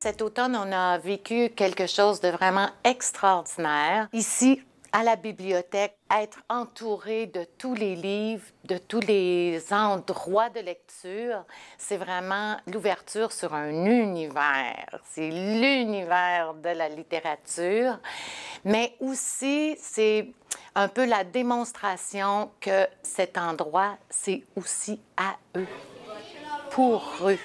Cet automne, on a vécu quelque chose de vraiment extraordinaire. Ici, à la bibliothèque, être entouré de tous les livres, de tous les endroits de lecture, c'est vraiment l'ouverture sur un univers. C'est l'univers de la littérature, mais aussi c'est un peu la démonstration que cet endroit, c'est aussi à eux, pour eux.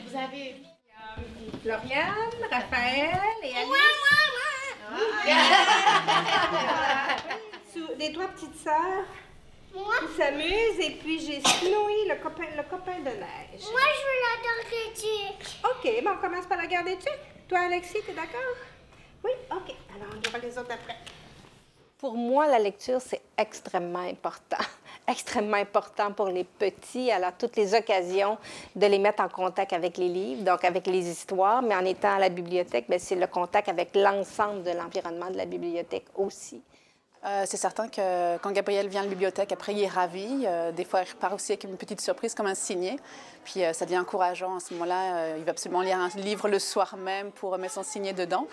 Vous avez Floriane, Raphaël et Alice. Les trois petites sœurs qui s'amusent. Et puis j'ai Snowy, le copain de neige. Moi, je veux la guerre d'éthique. OK, bon, on commence par la guerre d'éthique. Toi, Alexis, t'es d'accord? Oui? OK. Alors, on verra les autres après. Pour moi, la lecture, c'est extrêmement important. Extrêmement important pour les petits. Alors, toutes les occasions de les mettre en contact avec les livres, donc avec les histoires, mais en étant à la bibliothèque, c'est le contact avec l'ensemble de l'environnement de la bibliothèque aussi. C'est certain que quand Gabriel vient à la bibliothèque, après, il est ravi. Des fois, il repart aussi avec une petite surprise, comme un signet. Puis, ça devient encourageant. À ce moment-là, il va absolument lire un livre le soir même pour mettre son signet dedans.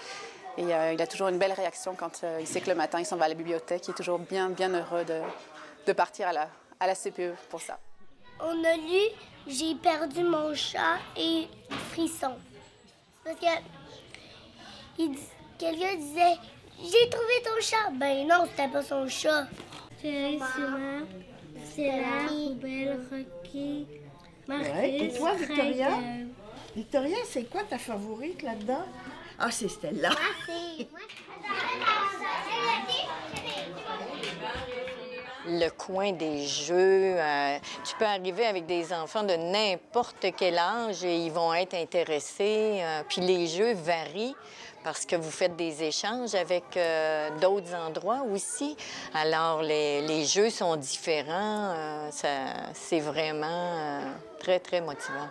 Et il a toujours une belle réaction quand il sait que le matin, il s'en va à la bibliothèque. Il est toujours bien heureux de partir à la CPE pour ça. On a lu « J'ai perdu mon chat » et « Frisson ». Parce que quelqu'un disait « J'ai trouvé ton chat ». Ben non, c'était pas son chat. C'est la poubelle, Rocky, Marcus, ouais. Et toi, Victoria? Victoria, c'est quoi ta favorite là-dedans? Ah, c'est Stella. Le coin des jeux, tu peux arriver avec des enfants de n'importe quel âge et ils vont être intéressés. Puis les jeux varient parce que vous faites des échanges avec d'autres endroits aussi. Alors, les jeux sont différents. C'est vraiment très, très motivant.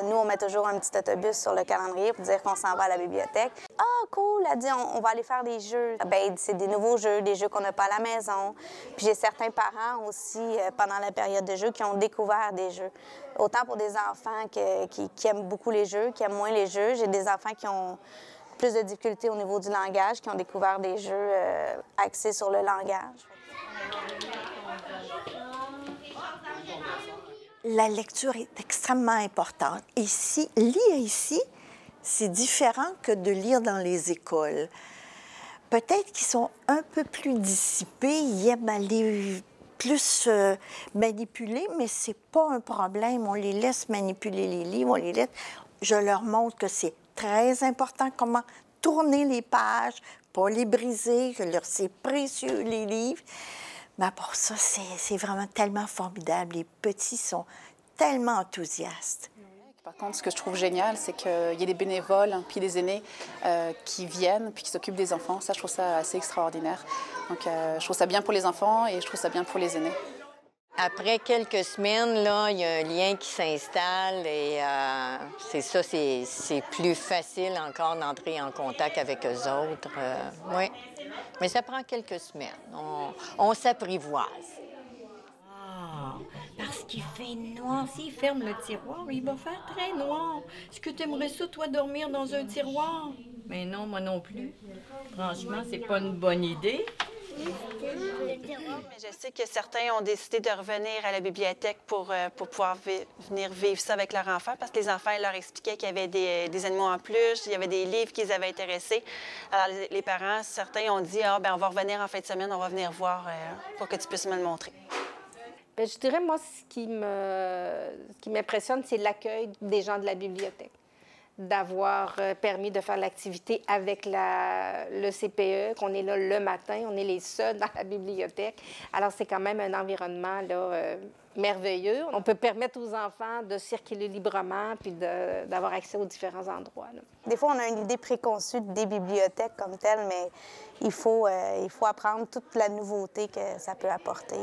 Nous, on met toujours un petit autobus sur le calendrier pour dire qu'on s'en va à la bibliothèque. Ah, cool! Elle dit, on va aller faire des jeux. Bien, c'est des nouveaux jeux, des jeux qu'on n'a pas à la maison. Puis j'ai certains parents aussi, pendant la période de jeux, qui ont découvert des jeux. Autant pour des enfants qui aiment beaucoup les jeux, qui aiment moins les jeux. J'ai des enfants qui ont plus de difficultés au niveau du langage, qui ont découvert des jeux axés sur le langage. La lecture est extrêmement importante. Ici, lire ici, c'est différent que de lire dans les écoles. Peut-être qu'ils sont un peu plus dissipés, ils aiment aller plus manipuler, mais c'est pas un problème. On les laisse manipuler les livres, je leur montre que c'est très important comment tourner les pages, pas les briser, c'est précieux les livres. Mais pour ça, c'est vraiment tellement formidable. Les petits sont tellement enthousiastes. Par contre, ce que je trouve génial, c'est qu'il y ait des bénévoles, puis des aînés qui viennent, puis qui s'occupent des enfants. Ça, je trouve ça assez extraordinaire. Donc, je trouve ça bien pour les enfants et je trouve ça bien pour les aînés. Après quelques semaines, là, il y a un lien qui s'installe et c'est plus facile encore d'entrer en contact avec eux autres. Oui, mais ça prend quelques semaines. On s'apprivoise. Ah, parce qu'il fait noir. S'il ferme le tiroir, il va faire très noir. Est-ce que tu aimerais ça, toi, dormir dans un tiroir? Mais non, moi non plus. Franchement, c'est pas une bonne idée. Mais je sais que certains ont décidé de revenir à la bibliothèque pour pouvoir venir vivre ça avec leurs enfants, parce que les enfants leur expliquaient qu'il y avait des animaux en plus, il y avait des livres qui les avaient intéressés. Alors les parents, certains ont dit « Ah, bien, on va revenir en fin de semaine, on va venir voir pour que tu puisses me le montrer ». Bien, je dirais, moi, ce qui m'impressionne, c'est l'accueil des gens de la bibliothèque. D'avoir permis de faire l'activité avec le CPE, qu'on est là le matin, on est les seuls dans la bibliothèque. Alors, c'est quand même un environnement là, merveilleux. On peut permettre aux enfants de circuler librement puis d'avoir accès aux différents endroits, là. Des fois, on a une idée préconçue des bibliothèques comme telles, mais il faut apprendre toute la nouveauté que ça peut apporter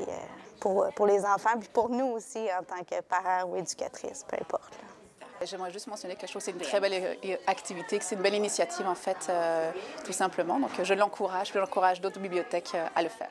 pour les enfants, puis pour nous aussi en tant que parents ou éducatrices, peu importe, là. J'aimerais juste mentionner que je trouve que c'est une très belle activité, que c'est une belle initiative, en fait, tout simplement. Donc, je l'encourage, puis j'encourage d'autres bibliothèques à le faire.